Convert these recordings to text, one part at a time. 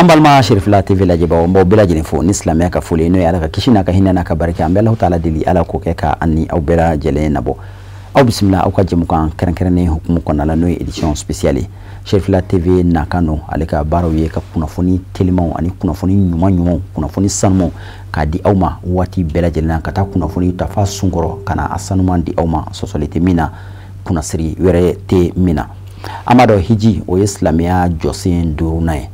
ambalma Sherifla TV la jeba mbo bela jini fo ni islamia ka fole no ya ka kishina ka hinna ka baraka ambe Allah taala dili ala ko ke ka anni au bela jele nabo au bismillah au ka jemu kan keren ne hukumu kona la no edition spéciale Sherifla TV nakano aleka baro ye ka kuna foni telimon ani kuna foni nyuma kuna foni sanmo ka di awma wati bela jele na ka ta kuna foni tafa sungoro kana asanuman di awma sosolite mina kuna siri were te mina amado hiji o islamia josin durunai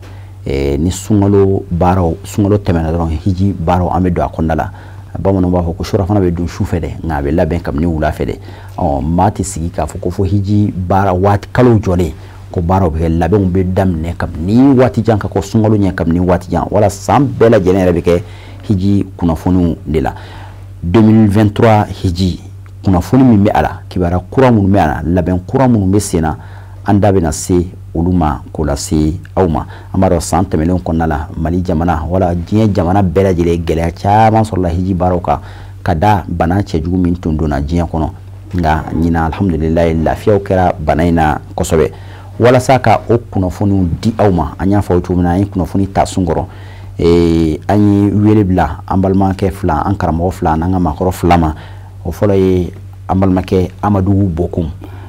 ni sungalo baro sungalo temena don hiji baro amedo akondala bamano ba ko shura fana be dun shufede ngabe laben kam ni wula fede o mati sigi ka fo hiji bara wat kalo jole ko baro be laben be damne kam ni wati janka ko sungalo nya kam ni wati jan wala sam bela jenere be ke hiji kuna fonu dela 2023 hiji kuna fonu mi me ala kibara kura mun me ala laben kura mun be sena anda be na se uluma kola se awma amaro sante melon konala mali jamana wala jiye jamana bela jele gele chaama solla hiji baroka kada bana chejugu min tunduna jiye kono nga nyina alhamdulillah lafiya kera banaina kosobe wala saka o kuno fonu di awma anya fawtu mina yin kuno foni tasungoro anyi welebla ambalma ke fla ankara mo fla nanga makoro flama o foloye ambalma ke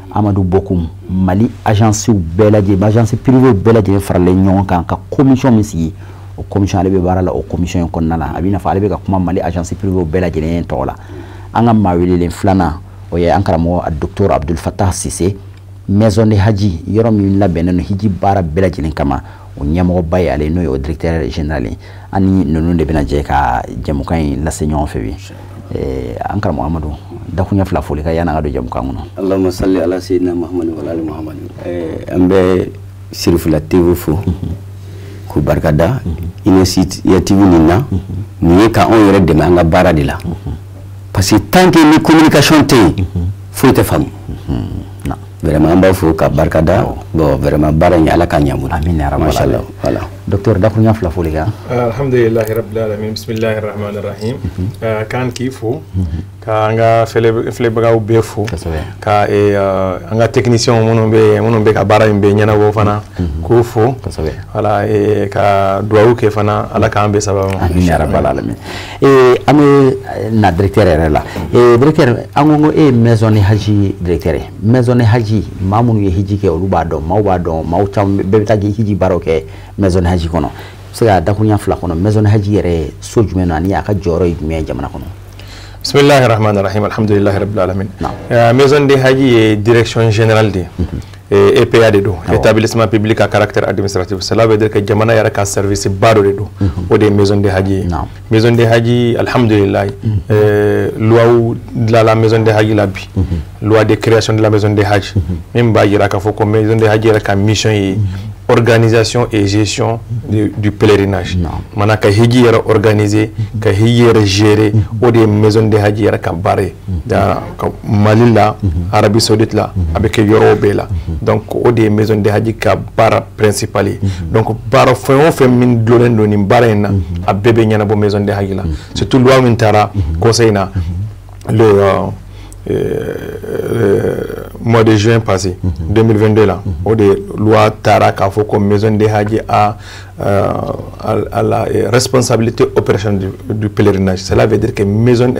Amadou Bokum Mali agence belaje agence privée belaje farale ñon kan ka commission misi o commission ale be barala o commission kon nala abina fa ale be ka kuma Mali agence privée belaje ne tola anga mawele flana o ye ankara mo docteur Abdul Fattah Cissé maison de haji yoro mi la beneno hiji bara belaje kama o nyamo baye ale no o directeur général ani nonu de bena je ka jamukan la señon fewi ankara mo Amadou dakunya fla foli ka yana gado jam kamuno Allahumma salli ala sayyidina Muhammad wa ali Muhammad ambe Sherifla TV fo ko barkada ina site ya TV nina ni ka on yere de manga bara de la parce que tant que les communication té faut te femme vraiment ba fo ka barkada bon vraiment bara ni ala ka nyamu amin ya rabbal alamin voilà docteur dakunya fla foli ka alhamdulillah rabbil alamin bismillahir rahmanir rahim kan kifo ka anga fele bagaw be fo ka anga technicien mono be ka bara be nyana wo fana ko fo wala ka duawu ke fana ala ka ambe sababu amin ya rabbal alamin ame na directeur la directeur angongo maison ni haji directeur maison ni haji mamunu ye hiji ke oluba do mawba do mawtam be taji hiji baroke maison ni haji kono sega dakunya fla kono maison ni haji yere sojumeno ani aka joro yume jamana kono bismillahir rahmanir rahim alhamdulillahi rabbil alamin maison de haji et direction générale de EPA de do établissement public à caractère administratif cela veut dire que jamana yara ka service baro de do o de maison de haji alhamdulillah loi de la maison de haji la bi loi de création de la maison de haji même ba yara ka fo ko maison de haji yara ka mission et organisation et gestion du pèlerinage. Manaka hiji yara organisé, ka hiji yara géré, ou des maisons de haji yara ka barré. Mali là, Arabie Saoudite là, avec Europe là. Donc, ou des maisons de haji ka barra principale. Donc, barra fait min gloren doni barra na, a bébé nyana bo maison de haji là. Surtout loi mintara, conseil na, mois de juin passé 2022 là au de loi Tara ka fo comme maison de haji à la responsabilité opérationnelle du pèlerinage. Cela veut dire que maison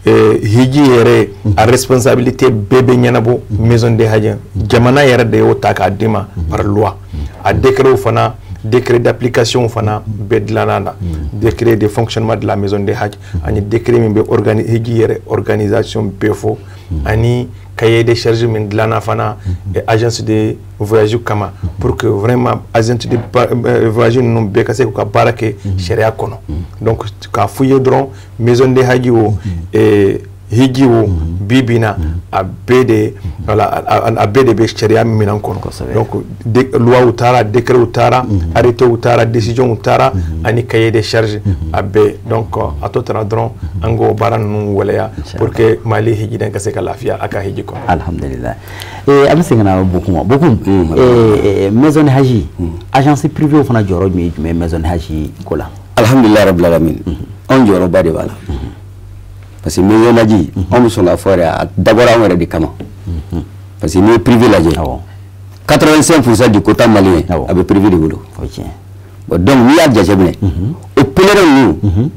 hiji yere à responsabilité bébé nyanabo maison de haji jamana yere de otaka dima par loi à décret fana décret d'application fana bedlananda décret de fonctionnement de la maison de Hajj ani décret mbe organisation befo ani cahier de charges min dlana fana et agence de voyage kama pour que vraiment agence de voyage non be kase ko barake sharia kono donc ka fouiller dron maison de Hajj et hiji wo bibina a bede wala a bede be sharia minan kono donc loi utara décret utara arrêté utara décision utara ani cahier de charge a be donc a totara dron ango baran nu walaya pour que mali hiji den kase ka lafiya aka hiji ko alhamdulillah am singana beaucoup maison haji agence privée fana joro mi maison haji kola alhamdulillah rabbil alamin on joro bade wala parce que maison haji on sont la forêt d'abord on est de kama parce que nous privé la 85% du quota malien avait privé de boulot. donc ni y'a jateminɛ o pèlerin ninnu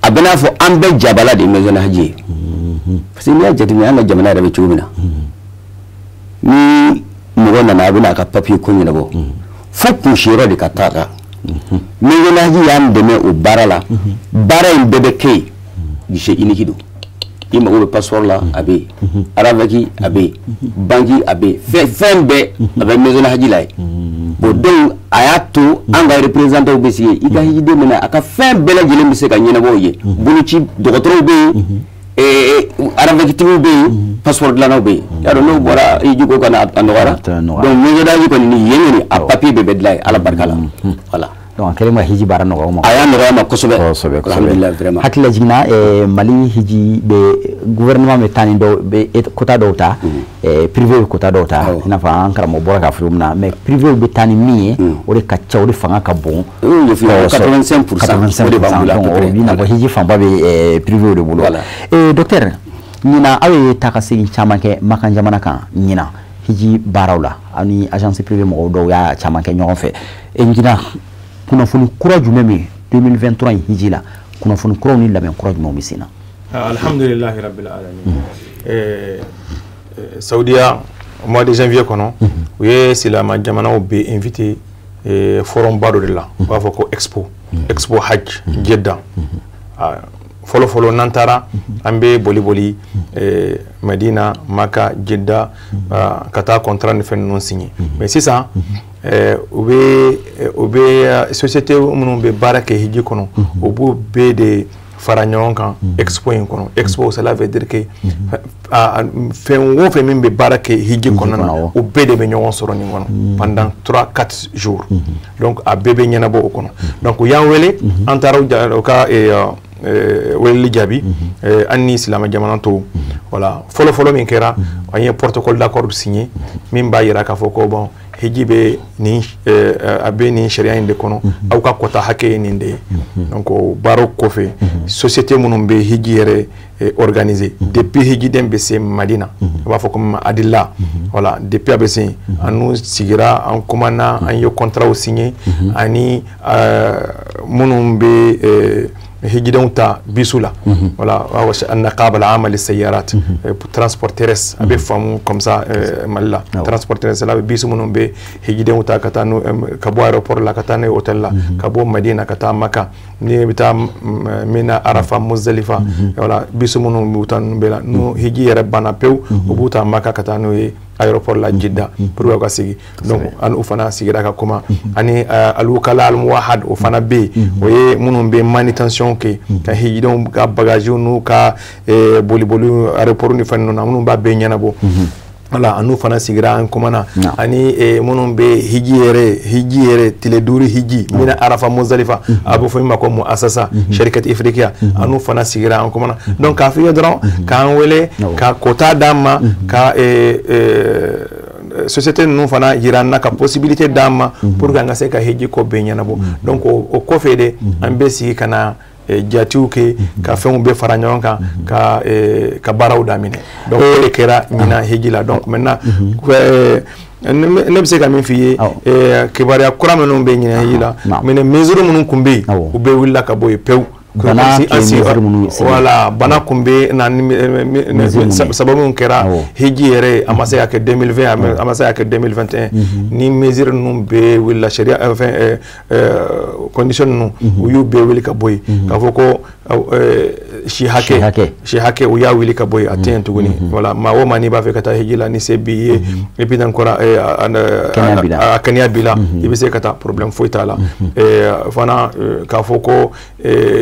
a bɛ n'a fɔ an bɛɛ jabala de maison de haji parce que ni y'a jateminɛ an ka jamana yɛrɛ bɛ cogo min na ni mɔgɔ nana a bɛ n'a ka papier ko ɲɛnabɔ fo kunsiyɔrɔ de ka taa kan maison de haji y'an dɛmɛ o baara la baara in bɛɛ bɛ kɛ yen guichet unique don i mago bɛ passeport la a bɛ yen aravaki a bɛ yen banque a bɛ yen fɛn bɛɛ a bɛ maison de haji la yen bon donc a y'a to an ka représentant bɛ sigi i ka hijiden minɛ a ka fɛn bɛɛ lajɛlen bɛ se ka ɲɛnabɔ o ye boloci dɔgɔtɔrɔw bɛ yen aravakitigiw bɛ yen passeport dilannaw bɛ yen y'a dɔn n'o bɔra hiji ko kana a nɔgɔyara donc maison de haji kɔni ni yen kɔni a papier bɛɛ bɛ dilan yen ala barika la voilà. donc kelen ma hiji bara nɔgɔya ma a y'a nɔgɔya ma kosɛbɛ alhamdulillah vraiment hakili jiginna Mali hiji bɛ gouvernement bɛ taa ni dɔw bɛ quota dɔw ta privé bɛ quota dɔw ta i n'a fɔ an karamɔgɔ bɔra k'a fɔ cogo min na mais privé bɛ taa ni min ye o de ka ca o de fanga ka bon 85% o de b'an bolo donc i n'a fɔ hiji fanba bɛ privé de bolo docteur ɲina aw ye taa ka segin caman kɛ Makan jamana kan ɲina hiji baaraw la aw ni agence privée mɔgɔw dɔw y'a caman kɛ ɲɔgɔn fɛ ɲina kunnafoni kura jumɛn min 2023 in hiji la kunnafoni kuraw ni labɛn kura jumɛn bɛ sen na alhamdulillah rabbil alamin Saudiya mois de janvier kɔnɔ u ye silama jamanaw bɛ invité forum ba dɔ de la u b'a fɔ ko expo hajj Jeddah fɔlɔ n'an taara an bɛ boli Medina Maka Jeddah ka taa contrat ni fɛn ninnu signé mais sisan u bɛ société minnu bɛ baara kɛ hiji kɔnɔ u b'u bɛɛ de fara ɲɔgɔn kan expo in kɔnɔ expo cela veut dire que fɛn o fɛn min bɛ baara kɛ hiji kɔnɔna na u bɛɛ de bɛ ɲɔgɔn sɔrɔ nin kɔnɔ pendant 3-4 jours donc a bɛɛ bɛ ɲɛnabɔ o kɔnɔ donc u y'an wele an taara u ka weleli jaabi an ni silama jamana tɔw voilà fɔlɔ min kɛra an ye protocole d'accord signé min b'a yira k'a fɔ ko bon hiji bɛ nin a bɛ nin sariya in de kɔnɔ aw ka quota hakɛ ye nin de ye donc baaraw kɔfɛ société minnu bɛ hiji yɛrɛ organisé depuis hijiden bɛ se Madina u b'a fɔ comme Adila voilà depuis a bɛ se an n'u sigira an kumana an ye contrat signé ani minnu bɛ hijidenw ta bisu la voilà an-naqaba al-aama lis-sayyarat transport terrestre a bɛ faamu comme ça Mali la transport terrestre la bisu minnu bɛ hijidenw ta ka taa ka bɔ aéroport la ka taa n'u ye hôtel la ka bɔ Madina ka taa Maka ni bɛ taa Mina Arafa Muzdalifa voilà bisu minnu b'u ta ninnu bɛɛ la n'u hiji yɛrɛ banna pewu u b'u ta Maka ka taa n'u ye aéroport la Jeddah pour ka sigi donc an u fana sigira ka kuma ani al-wukala al-muwahhad o fana bɛ o ye minnu bɛ manutention kɛ ka hijidenw ka bagage n'u ka boli aéroport ni fɛn ninnu na minnu b'a bɛɛ ɲɛnabɔ voilà anu fana sigira an kumana ani minnu bɛ hiji yɛrɛ tile 5 hiji mina Arafa Muzdalifa a bɛ fɔ min ma ko muassasa sharikat ifriqiya anu fana sigira an kumana donc k'a f'i ye dɔrɔn k'an wele ka quota d'an ma ka société ninnu fana yira an na ka possibilité d'an ma pour que an ka se ka hiji ko bɛɛ ɲɛnabɔ donc o kɔfɛ de an bɛ sigi ka na jatiw kɛ ka fɛnw bɛɛ fara ɲɔgɔn kan ka baaraw daminɛ donc o de kɛra ɲina hiji la donc maintenant ne bɛ se ka min f'i ye kibaruya kura minnu bɛ ɲina hiji la mais mesure minnu tun bɛ yen u bɛɛ wulila ka bɔ yen pewu voilà bana kun bɛ na sababu min kɛra hiji yɛrɛ a ma se ka kɛ 2020 a ma se ka kɛ 2021 ni mesure ninnu bɛɛ wulila sariya fɛn condition ninnu u y'u bɛɛ wuli ka bɔ yen k'a fɔ ko si hakɛ u y'a wuli ka bɔ yen a tɛ yen tuguni voilà maa o maa n'i b'a fɛ ka taa hiji la ni se b'i ye et puis encore a kɛnɛya b'i la i bɛ se ka taa problème foyi t'a la fana k'a fɔ ko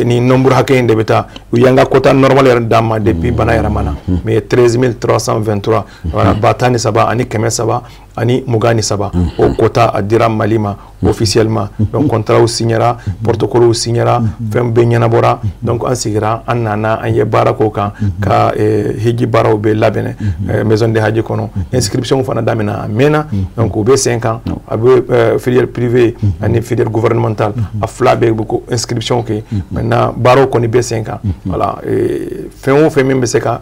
ni nombre hakɛ in de bɛ taa u y'an ka quota normal yɛrɛ d'an ma depuis bana yɛrɛ ma na mais 13 323 voilà 13 ani 300 ani 23 o quota a dira Mali ma officiellement donc contrat signera protocole signera fɛn bɛɛ ɲɛnabɔra donc an sigira an nana an ye baara k'o kan ka hiji baaraw bɛ labɛn maison de haji kɔnɔ inscription fana daminɛ a mɛnna donc u bɛ sen kan a bɛ filière privée ani filière gouvernementale a fila bɛɛ bɛ ko inscription kɛ maintenant baaraw kɔni bɛ sen kan voilà fɛn o fɛn min bɛ se ka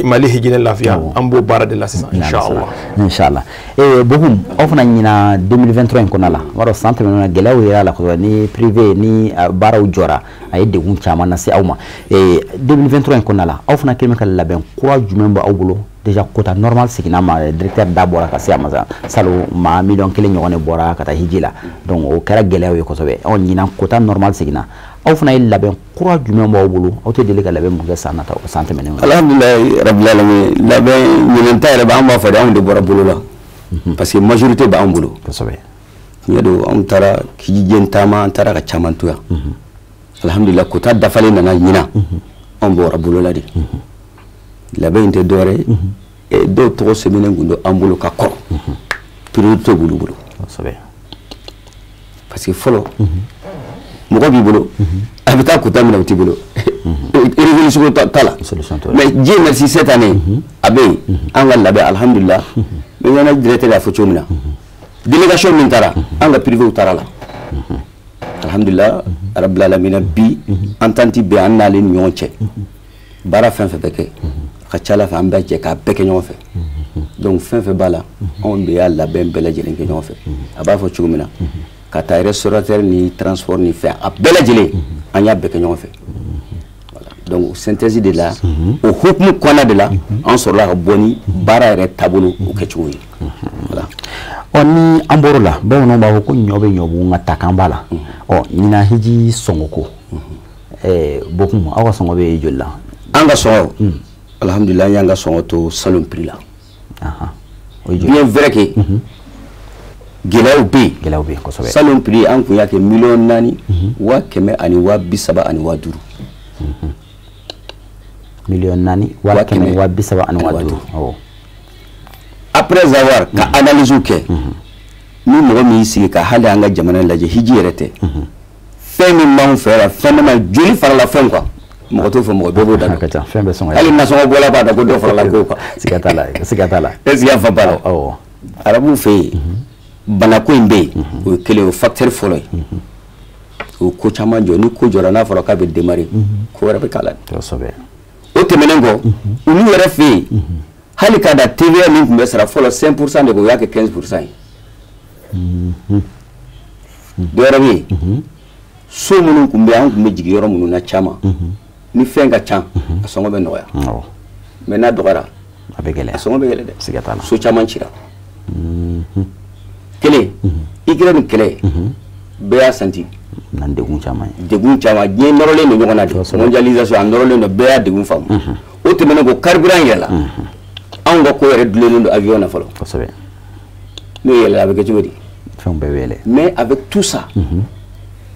Mali hijinɛ lafiya an b'o baara de la sisan inchallah bohum ofna nyina 2023 ko nala waro centre na gelaw yira la ko ni privé ni baraw jora ay de gun chama na si awma 2023 ko nala ofna chemical laben quoi jumembo awbulo déjà quota normal sikina ma directeur d'abord ka si amaza salo ma million kele nyone bora kata hijila donc o kara gelaw ko sobe on nyina quota normal sikina ofna il laben quoi jumembo awbulo o te dele ka laben mo ga sanata o centre men alhamdulillah rabbil alamin laben nyinen tayre ba amba fa da on de bora bulo la parce que majorité ba ambulo kosobe yedo on tara kijijen tama on tara ka chamantuya alhamdulillah ko ta dafale nana nyina on bo rabulo la di labe inte dore e do to semene ngundo ambulo ka ko priorité bulu bulu kosobe parce que folo mo ko bi bulu abita ko tamina uti bulu révolution tala mais Dieu merci cette année abe anga labe alhamdulillah mais yana directeur la photo mina délégation min tara anga privé tara la alhamdulillah rabbil alamin bi entente be annale nyonche bara fin fe beke kachala fa amba je ka beke nyon fe donc fin fe bala on be alla ben bela jelen ke nyon fe aba photo mina ka ta restaurateur ni transport ni fait a bela jelen anya beke nyon fe donc synthèse de là au hukmu kona de là on sort la boni bara re tabulu o kechuyi voilà oni amborola be no ba ko nyobe nyobu ngata kambala o nyina hiji songoko bokum awa songo be jolla anga so alhamdulillah yanga songo to salon prix là aha bien vrai que gelaw be ko sobe salon prix an ku yake million nani wa keme ani wa bisaba ani wa duru million nani wa keme wa bisaba ani wa duru oh après avoir ka analyse ke ni mo mi sigi ka hali anga jamana laje hiji rete femi man fera fenema joli fara la fen quoi mo to fo mo bebo da ka ta fembe son ali na so bola ba da ko do fara la ko quoi sikatala est-ce ya fa bala oh arabu fe bana ko imbe o kele o facteur folo o ko chama jo ni ko jora na fara ka be démarrer ko ra be kala to sobe o temenengo unu yere fe hali kada TVA ni kumbe sara folo 5% de ko yake 15%. Dore bi so munun kumbe an kumbe jigi yoro munun na chama ni fenga chan asongo be noya mais na dogara abegele asongo be gele de sigatala so chama chira kele igre ni kele be ya santi nan degun chama je norole no nyona de mondialisation an norole no be ya degun fam o temene go carburant yela an go ko yere dulelo do avion na falo ko sobe no yela avec jodi mais avec tout ça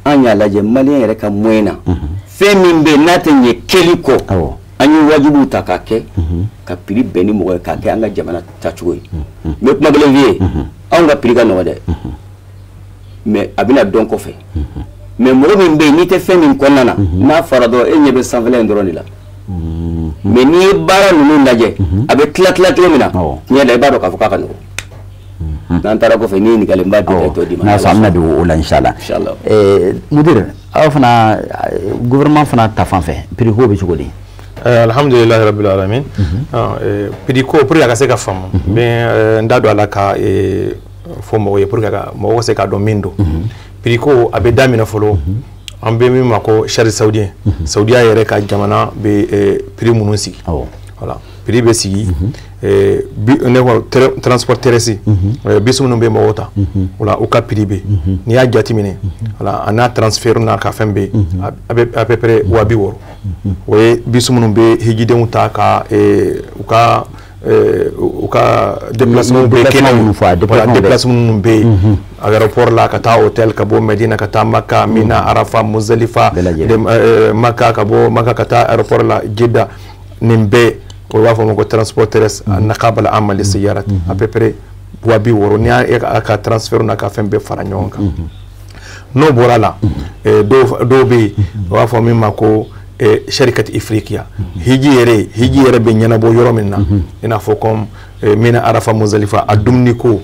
an ya laje malien yere ka moyena femimbe natenye keliko anyu wajibu takake ka prix beni mo ka ke anga jamana tachugoy mais kuma bele vie an ga prix ka no de mais abina don ko fe mais mo mimbe ni te femin konnana na farado e nyebe sanvele ndoroni la mais ni bara nunu laje abe tlatla kilomina ni da ibado ka fuka kanu nantara ko fe ni kale mbadi to di na samna do ola inshallah mudir afana gouvernement fana ta fanfe prix ko be chugodi alhamdulillah rabbil alamin prix ko pour ya se ka fam ben ndado ala ka fo mo ye pour ka mo se ka do mindo prix ko abe damina folo ambe mi mako shari saoudien saudia yere ka jamana be prix mununsi voilà prix be sigi ne ko transport terrestre bisu mun be mawota wala o ka prix be ni ya jatimine wala ana transfert na ka fembe à peu près wabi woro we bisu mun be hijide muta ka uka déplacement be kenan déplacement be aéroport la kata hotel kabo Medina kata Makka Mina Arafa Muzdalifa Makka kabo Makka kata aéroport la Jeddah nimbe o wa fo mo transport terrestre naqabala amal siyarat à peu près wabi woro ni aka transfert na ka fembe faranyonka no borala do be wa fo mi mako sharikati Afrika hiji yere be nyana bo yoro minna ina fo comme Mina Arafa Muzdalifa adumniko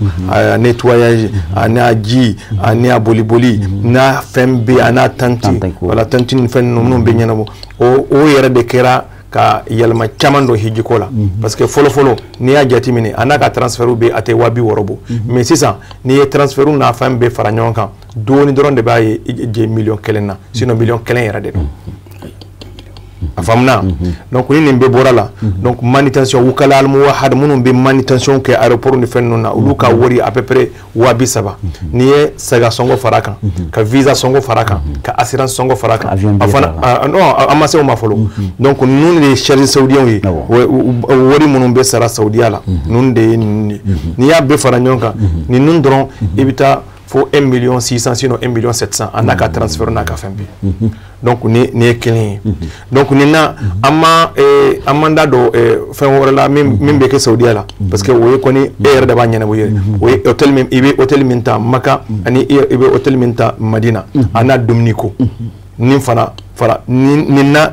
nettoyage ana ji ana boli na fembe ana tanti wala tanti fen no be nyana bo o yere de kera ka yalma caman do hiji ko la parce que folo ni ya jati mini anaka transfert be ate wabi worobo mais sisan ni ye transfert na fam be fara ɲɔgɔn kan doni dɔrɔn de b'a ye je million kelen na sinon million kelen yɛrɛ de don a famuna donc ni nin bɛ bɔra la donc manutention wukala al muwahhad minnu bɛ manutention kɛ aéroport ni fɛn ninnu na olu ka wari à peu près 7000 ni ye saga sɔngɔ fara kan ka visa sɔngɔ fara kan ka assurance sɔngɔ fara kan a fana non a ma se o ma fɔlɔ donc ninnu de ye charge saoudiens ye wari minnu bɛ sara saudiya la ninnu de ye ni y'a bɛɛ fara ɲɔgɔn kan ninnu dɔrɔn i bɛ taa fo 1,600,000 sinon 1,700,000 a n'a ka transfert n'a ka fɛn bɛɛ donc ni ye kelen ye donc nin na an man da don fɛn wɛrɛ la min bɛ kɛ saudiya la parce que o ye kɔni e yɛrɛ de b'a ɲɛnabɔ i yɛrɛ o ye hôtel min i bɛ hôtel min ta Maka ani i bɛ hôtel min ta Madina a n'a dumuni ko nin fana fara nin na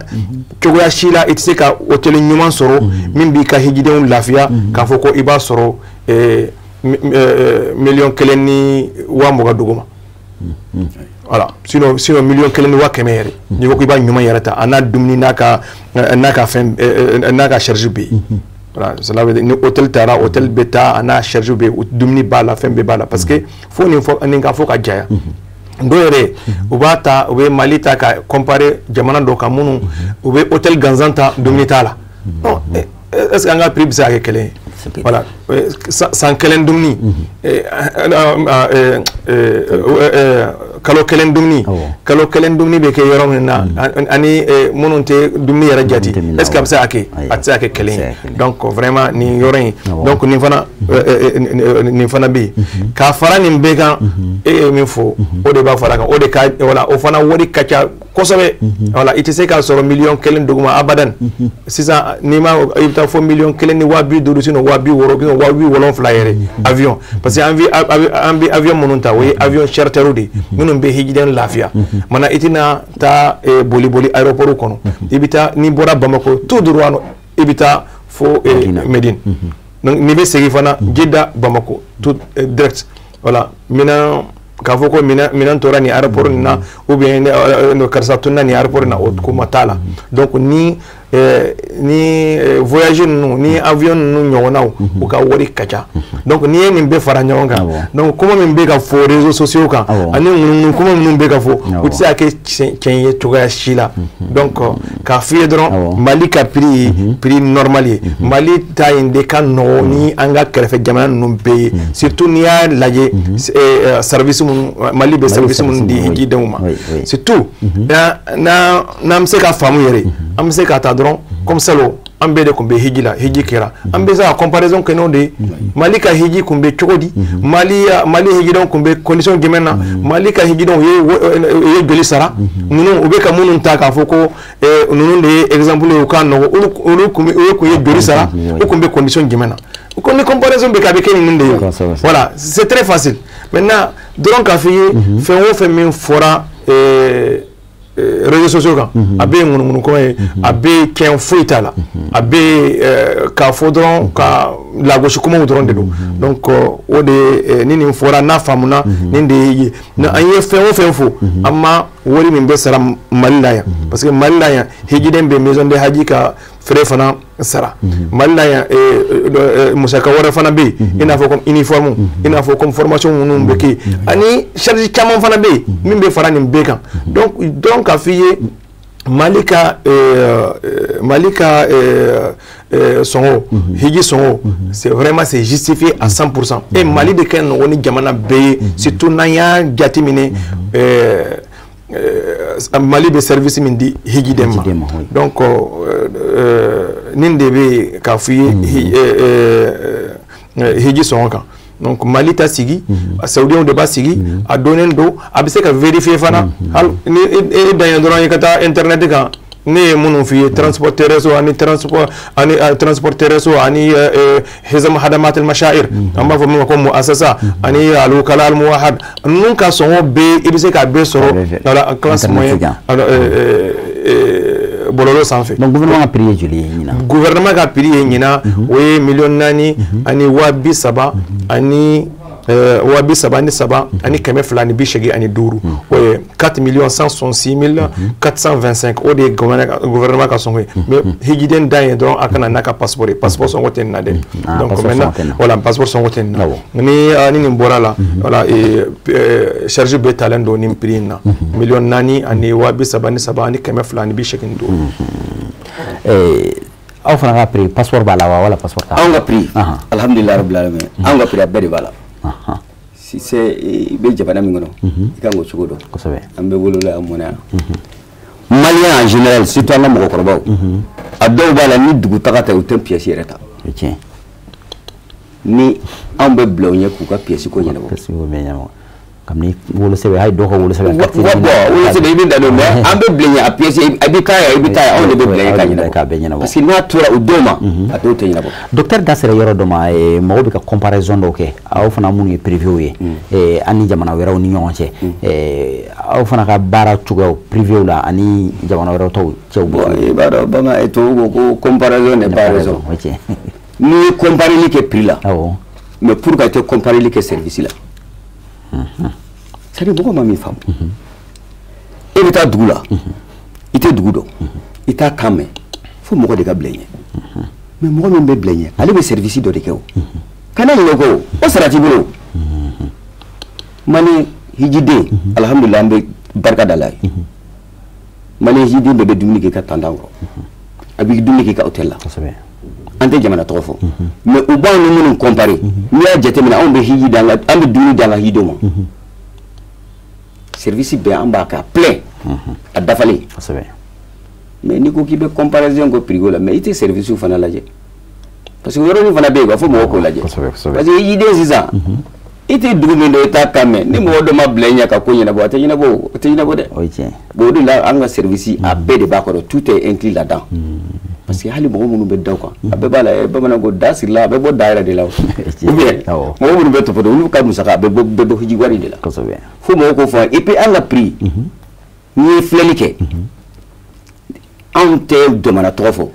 cogoya si la i tɛ se ka hôtel ɲuman sɔrɔ min b'i ka hijidenw lafiya k'a fɔ ko i b'a sɔrɔ million kelen ni 20,000 duguma voilà sinon million kelen ni 100,000 yɛrɛ n'i ko k'i b'a ɲuman yɛrɛ ta a n'a dumuni n'a ka fɛn n'a ka charge bɛ yen voilà cela veut dire ni hôtel taara hôtel bɛ taa a n'a charge bɛ yen dumuni b'a la fɛn bɛɛ b'a la parce que fo nin ka fɔ ka jaya dɔw yɛrɛ u b'a ta u bɛ Mali ta ka comparer jamana dɔ kan minnu u bɛ hôtel gansan ta dumuni t'a la non est-ce que an ka prix bɛ se ka kɛ kelen ye voilà san kelen dumuni kalo kelen dumuni bɛ kɛ yɔrɔ min na ani minnu tɛ dumuni yɛrɛ jate est-ce que a bɛ se ka kɛ a tɛ se ka kɛ kelen ye donc vraiment nin yɔrɔ in donc nin fana bɛ yen k'a fara nin bɛɛ kan e ye min fɔ o de b'a fara kan o de ka voilà o fana wari ka ca kosɛbɛ voilà i tɛ se k'a sɔrɔ million kelen duguma abadan sisan n'i ma i bɛ taa fɔ million kelen ni 50,000 sinon 60,000 70,000 yɛrɛ avion parce que an bɛ avion minnu ta o ye avion charter de minnu bɛ hijiden lafiya mana i tɛna taa boli aéroport kɔnɔ i bɛ taa n'i bɔra Bamako tout droit i bɛ taa fo Médine donc n'i bɛ segin fana Jeddah Bamako tout direct voilà maintenant k'a fɔ ko minɛn tora ni aéroport nin na ou bien karisa tunna ni aéroport na o kuma t'a la donc ni voyage ninnu ni avion ninnu ɲɔgɔnnaw u ka wari ka ca donc n'i ye nin bɛɛ fara ɲɔgɔn kan donc kuma min bɛ ka fɔ réseaux sociaux kan ani ŋunuŋunu kuma minnu bɛ ka fɔ u tɛ se ka kɛ tiɲɛ ye cogoya si la donc k'a f'i ye dɔrɔn Mali ka prix ye prix normal ye Mali ta in de ka nɔgɔn ni an ka kɛrɛfɛ jamana ninnu bɛɛ ye surtout n'i y'a lajɛ service minnu Mali bɛ service minnu di hijidenw ma surtout n'an bɛ se ka faamu yɛrɛ an bɛ se ka taa dɔrɔn comme ça an bɛɛ de tun bɛ hiji la hiji kɛra an bɛ se ka comparaison kɛ n'o de ye Mali ka hiji tun bɛ cogo di Mali hijidenw tun bɛ condition jumɛn na Mali ka hijidenw u ye joli sara ninnu u bɛ ka minnu ta k'a fɔ ko ninnu de ye exemple ye u ka nɔgɔ olu tun ye joli sara u tun bɛ condition jumɛn na ni comparaison bɛ kɛ a bɛ kɛ ninnu de ye voilà c'est très facile maintenant dɔrɔn k'a f'i ye fɛn o fɛn min fɔra réseaux sociaux kan a bɛ ŋunuŋunu kɔn ye a bɛ kɛn foyi t'a la a bɛ k'a fɔ dɔrɔn ka lagosi kumaw dɔrɔn de don donc o de ni nin fɔra n'a faamuna nin de ye an ye fɛn o fɛn fɔ an ma wari min bɛ sara Mali la yan parce que Mali la yan hijiden bɛ maison de haji ka frais fana sara Mali la yan musaka wɛrɛ fana bɛ yen i n'a fɔ comme uniforme i n'a fɔ comme formation minnu bɛ kɛ ani charge caman fana bɛ yen min bɛ fara nin bɛɛ kan donc k'a f'i ye Mali ka sɔngɔ hiji sɔngɔ c'est vraiment c'est justifié à 100% et Mali de kɛ nɔgɔ ni jamana bɛɛ ye surtout n'an y'a jateminɛ Mali bɛ service min di hijiden ma donc nin de bɛ k'a f'i ye hiji sɔngɔ kan donc Mali ta sigi Saudiens de b'a sigi a donnen don a bɛ se ka vérifier fana hali ni e dan ye dɔrɔn i ka taa internet kan ne ye minnu f'i ye transport terrestre ani hizam hadamat al mashaa'ir an b'a fɔ min ma ko mu'assasa ani al wukala al muwahhad ninnu ka sɔngɔ bɛɛ i bɛ se k'a bɛɛ sɔrɔ classe moyenne bɔlɔlɔ sanfɛ donc gouvernement ka prix ye joli ye ɲinan gouvernement ka prix ye ɲinan o ye 4,3 ani 70,000 ani wabi saba ni saba ani kɛmɛ fila ni bi seegin ani duuru o ye 4,166,425 o de ye gouvernement ka sɔngɔ ye mais hijiden dan ye dɔrɔn a kana n'a ka passeport ye passeport sɔngɔ tɛ nin na dɛ donc maintenant voilà passeport sɔngɔ tɛ nin na ni nin bɔra la voilà charge bɛ talen don nin prix in na 4,000,000 ani wabi saba ni saba ani kɛmɛ fila ani bi seegin ni duuru. aw fana ka prix passeport b'a la wa wala passeport t'a la. anw ka prix alhamdulilayi rabbil alamin anw ka prix a bɛɛ de b'a la. si c'est i bɛ jamana min kɔnɔ i kan k'o cogo dɔn. kosɛbɛ. an bɛ wolola yan mɔnɛ yan. maliyɛn en général surtout an ka mɔgɔkɔrɔbaw. a dɔw b'a la ni dugu taga tɛ u tɛ pièce yɛrɛ ta. o ye tiɲɛ. ni anw bɛ bila u ɲɛ k'u ka pièce ko ɲɛnabɔ. pièce ko bɛ ɲɛnabɔ. kabini wolosɛbɛn hali dɔw ka wolosɛbɛn. wolosɛbɛn i bɛ da don mais an bɛ bila ɲɛ a pièce i bɛ taa yan i bɛ taa yan anw de bɛ bila ɲɛ k'a ɲɛnabɔ. parce que n'a tora o don ma a dɔw tɛ ɲɛnabɔ. docteur da sera yɔrɔ dɔ ma mɔgɔw bɛ ka comparaison dɔw kɛ aw fana minnu ye privéw ye an ni jamana wɛrɛw ni ɲɔgɔn cɛ aw fana ka baara cogoyaw privéw la ani jamana wɛrɛw tɔw cɛw bolo. i b'a dɔn bama tubabu ko comparaison n'est pas raison. n'i ye compareli kɛ prix la mais pour ka tɛ compareli kɛ service la. c'est-à-dire mɔgɔ ma min faamu e bɛ taa dugu la i tɛ dugu dɔn i t'a kan mɛn fo mɔgɔ de ka bila i ɲɛ mais mɔgɔ min bɛ bila i ɲɛ ale bɛ service dɔ de kɛ o kana ɲinɛ ko o sara t'i bolo Mali hijiden alhamdulilayi an bɛ barika da la ye Mali hijiden bɛɛ bɛ dumuni kɛ ka tantan kɔrɔ a bɛ dumuni kɛ ka hôtel la an tɛ jamana tɔgɔ fɔ mais u b'anw ni minnu comparer n'i y'a jateminɛ anw bɛ hiji d'an ka an bɛ dumuni d'an ka hijidenw ma service bɛɛ an b'a k'a plein a dafalen mais n'i ko k'i bɛ comparaison ko prix la mais i tɛ service fana lajɛ parce que yɔrɔnin fana bɛ yen fo mɔgɔw k'o lajɛ parce que hijiden sisan i tɛ dugu min dɔn i t'a kan mɛn ni mɔgɔ dɔ ma bila i ɲɛ ka ko ɲɛnabɔ a tɛ ɲɛnabɔ dɛ bon o de la an ka service a bɛɛ de b'a kɔrɔ tout est inclus là-dedans parce que hali mɔgɔ minnu bɛ da o kan a bɛɛ b'a la bamanan ko da sirila a bɛ bɔ da yɛrɛ de la ou bien mɔgɔ minnu bɛ topoto olu ka musaka a bɛ bɔ hiji wari de la fo mɔgɔw k'o fɔ et puis an ka prix n'i ye filɛli kɛ anw tɛ jamana tɔgɔ fɔ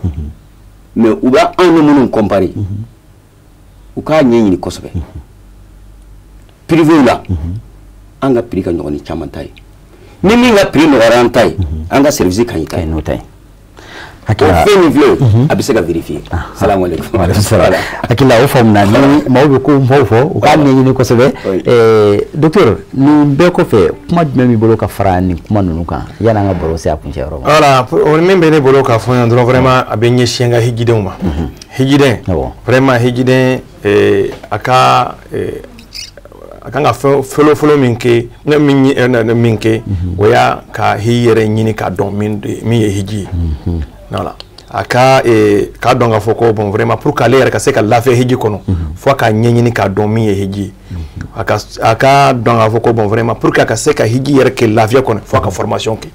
mais u bɛ anw ni minnu comparer u k'a ɲɛɲini kosɛbɛ privé la an ka prix ka ɲɔgɔn ni caman ta ye ni min ka prix nɔgɔyara an ta ye an ka service ka ɲi ta ye n'o ta ye fɛn min filɛ a bɛ se ka vérifier salamu aleykum hakilila o faamuna ni maaw bɛ ko mɔgɔw fɔ u k'a ɲɛɲini kosɛbɛ docteur nin bɛɛ kɔfɛ kuma jumɛn b'i bolo ka fara nin kuma ninnu kan yanni an ka baro se a kuncɛ yɔrɔ ma. voilà min bɛ ne bolo k'a fɔ yan dɔrɔn vraiment a bɛ ɲɛsin an ka hijidenw ma hijiden vraiment hijiden a ka a kan ka fɔlɔ min kɛ min kɛ o y'a ka hiji yɛrɛ ɲini k'a dɔn min ye hiji ye voilà a ka k'a dɔn k'a fɔ ko bon vraiment pour qu'ale yɛrɛ ka se ka lafiya hiji kɔnɔ fo k'a ɲɛɲini k'a dɔn min ye hiji ye a ka dɔn k'a fɔ ko bon vraiment pour que a ka se ka hiji yɛrɛ kɛ lafiya kɔnɔ fo a ka formation kɛ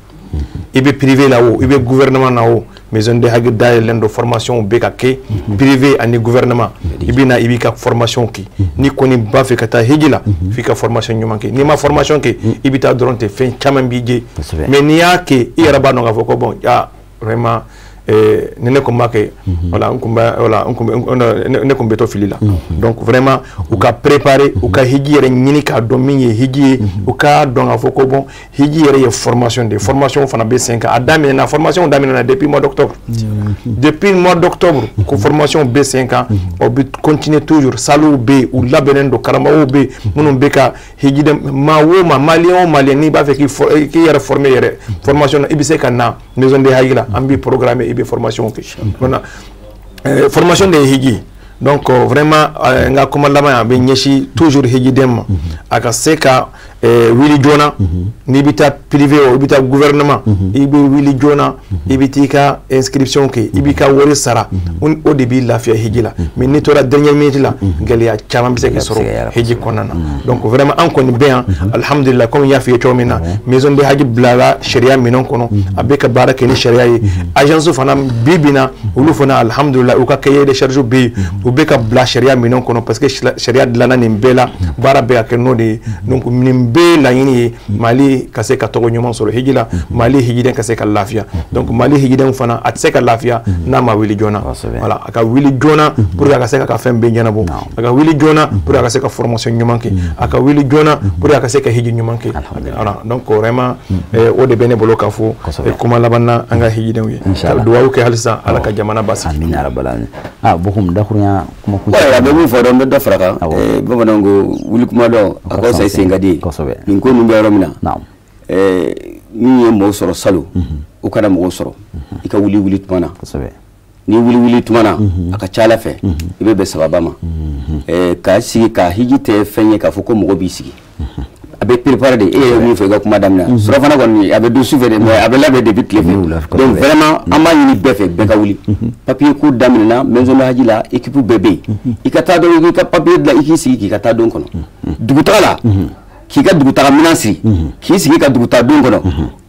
i bɛ privé la o i bɛ gouvernement na o maison de haki dayɛlɛn do formation bɛ ka kɛ privé ani gouvernement i bɛ na i b'i ka formation kɛ ni kɔni b'a fɛ ka taa hiji la f'i ka formation ɲuman kɛ n'i ma formation kɛ i bɛ taa dɔrɔn tɛ fɛn caman b'i je mais n'i y'a kɛ i yɛrɛ b'a dɔn k'a fɔ ko bon vraiment ni ne kun b'a kɛ voilà ne kun bɛ to fili la donc vraiment u ka préparer u ka hiji yɛrɛ ɲini k'a dɔn min ye hiji ye u k'a dɔn k'a fɔ ko bon hiji yɛrɛ ye formation de formation fana bɛ sen kan a daminɛna formation daminɛna depuis mois d'octobre ko formation bɛ sen kan o bɛ continuer toujours saliw bɛ yen u labɛnnen don karamɔgɔw bɛ yen minnu bɛ ka hiji maa o maa maliyɛn o maliyɛn n'i b'a fɛ k'i yɛrɛ former yɛrɛ formation na i bɛ se ka na maison de haki la an b'i programmer i bɛ formation kɛ formation de ye hiji donc vraiment n ka kuma laban a bɛ ɲɛsin toujours hijiden ma a ka se ka wili joona n'i bɛ taa privé o i bɛ taa gouvernement i bɛ wili joona i bɛ t'i ka inscription kɛ i b'i ka wari sara o de b'i lafiya hiji la mais n'i tora dernière minute la gɛlɛya caman bɛ se k'i sɔrɔ hiji kɔnɔna na donc vraiment an kɔni bɛ yan alhamdulilah comme n y'a f'i ye cogo min na maison de haki bilala sariya minɛn kɔnɔ a bɛ ka baara kɛ ni sariya ye agence fana bi bi in na olu fana alhamdulilah u ka cahier de charge bɛ yen u be ka bla sharia minon kono parce que sharia dilana nin bela bara be akeno de donc nin be la yini Mali ka se ka togo nyuma soro hijila Mali hijiden ka se ka lafiya donc Mali hijiden fana at se ka lafiya na ma wili jona voilà aka wili jona pour ka se ka fem be nyana bo aka wili jona pour ka se ka formation nyuma ki aka wili jona pour ka se ka hiji nyuma ki voilà donc vraiment o de bene bolo ka fo kuma labanna anga hijiden wi duwa ke halisa ala ka jamana basi amin ya rabbal alamin bokum da kurnya kuma ku ya be mu fo do da fraka babanango wili kuma do ako sai sengadi nin ko mun yaro mina naam ni mo soro salo o kana mo soro ika wili tumana ni wili tumana aka chala fe ibe be sababa ma ka sigi ka hijite fenye ka foko mo bi sigi abe préparer de mi fe ga kuma damna soro fana gon abe do souverain mais abe la be depuis clé donc vraiment ama ni be fe be ka wili papier ko damna maison la haji la équipe bébé ikata do ka papier de la iki sigi ikata don kono dugutala ki ka duguta minansi ki sigi ka duguta don kono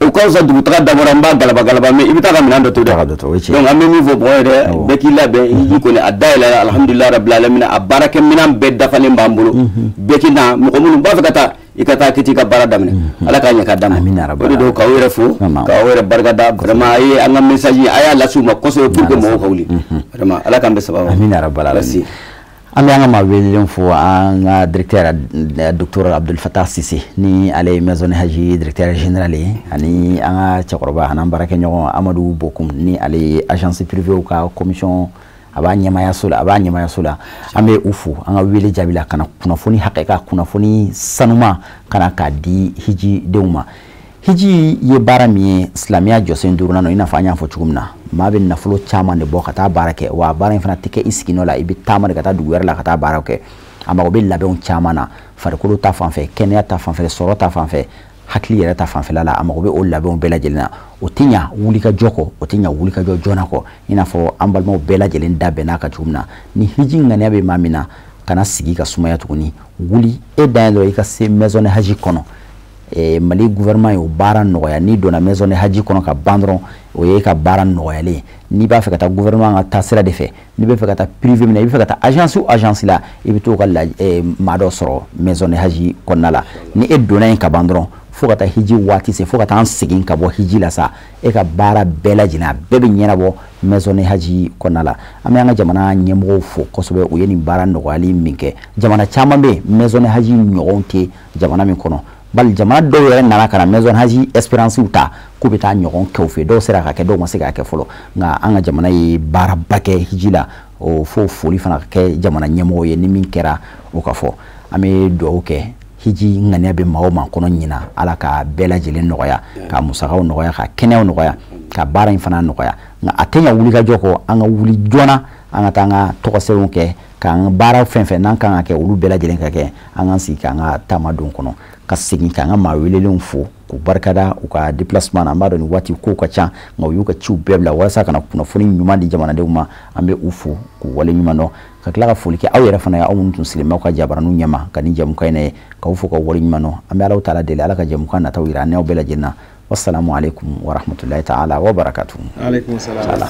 o ko sa duguta dabora mba galaba mais ibita ka minan do to donc amé mi vo boyre be ki labe yi ko ne adaila alhamdulillah rabbil alamin abaraka minan be dafale mbambulo be ki na mo ko mun ba fakata ikata kiti ka bara damne ala ka nya ka dam amin ya rabbal do ka were fu ka were bargada vraiment ay anga message aya la suma ko so pour que mo hawli vraiment ala ka be sababa amin ya rabbal alamin an anga ma welin fo an directeur docteur Abdul Fattah Sisi ni ale maison haji directeur général ani an chakoroba hanan barake nyogo Amadou Bokum ni ale agence privée ka commission abanyama ya sula ambe ufu anga wele jabila kana kunafoni hakika kunafoni sanuma kana ka di hiji deuma hiji ye bara mi islamia jose nduruna no inafanya fo chugumna mabe nafulo chama ne bokata barake wa bara infana tike iskino la ibi tama de kata duwer la kata barake ama ko be labon chama na farikulu ta fanfe kenya ta fanfe soro ta fanfe hakli yere ta fanfe la ama ko be o labon bela jelina o tinya wulika joko o tinya wulika jona ko ina fo ambalmo bela jelin dabe na ka chugumna ni hiji ngane be mamina kana sigi ka sumaya tuguni wuli e dando ika se maison haji kono Mali gouvernement yo bara noya ni dona maison de haji kono ka bandron o ye ka bara noyale ni ba fe ka ta gouvernement ta sera de fe ni be fe ka ta privé ni be fe ka ta agence ou agence la e bi to ka la mado soro maison de haji konala ni e dona en ka bandron fo ka ta hiji wati se fo ka ta ansigin ka bo hiji la sa e ka bara bela jina bebe nyena bo maison de haji konala ame anga jamana nyemgo fo kosobe o ye ni bara noyali minke jamana chama be maison de haji nyogonte jamana min kono bal jamana do yere nana kana maison haji espérance uta ko beta nyogon kewfe do sera ka ke do mo sega ke folo nga anga jamana yi bara bake hijila o fo foli fana ke jamana nyemo ye ni min kera o ka fo ame do oke hiji ngane be mawma kono nyina ala ka bela jelen noya ka musakaw noya ka kenew noya ka bara infana noya nga atenya wuli ka joko anga wuli jona anga tanga to sewon ke kan bara fenfe nan kan ke ulu bela jelen ka ke anga si kan tamadun kono ka sigin kan ma welelen fo ku barkada u ka déplacement na mado ni wati ko ka cha ngaw yu ka ciu bebla wasa kana kuna foni nyuma di jamana de uma ambe ufu ku wale nyuma no ka kala ka foli ke aw yere fana ya awu tun silima ka jabaranu nyama ka ni jamu kayne ka ufu ka wale nyuma no ambe Allah taala de ala ka jamu kana tawira ne bela jinna wassalamu alaikum wa rahmatullahi ta'ala wa barakatuh. Alaikum salam.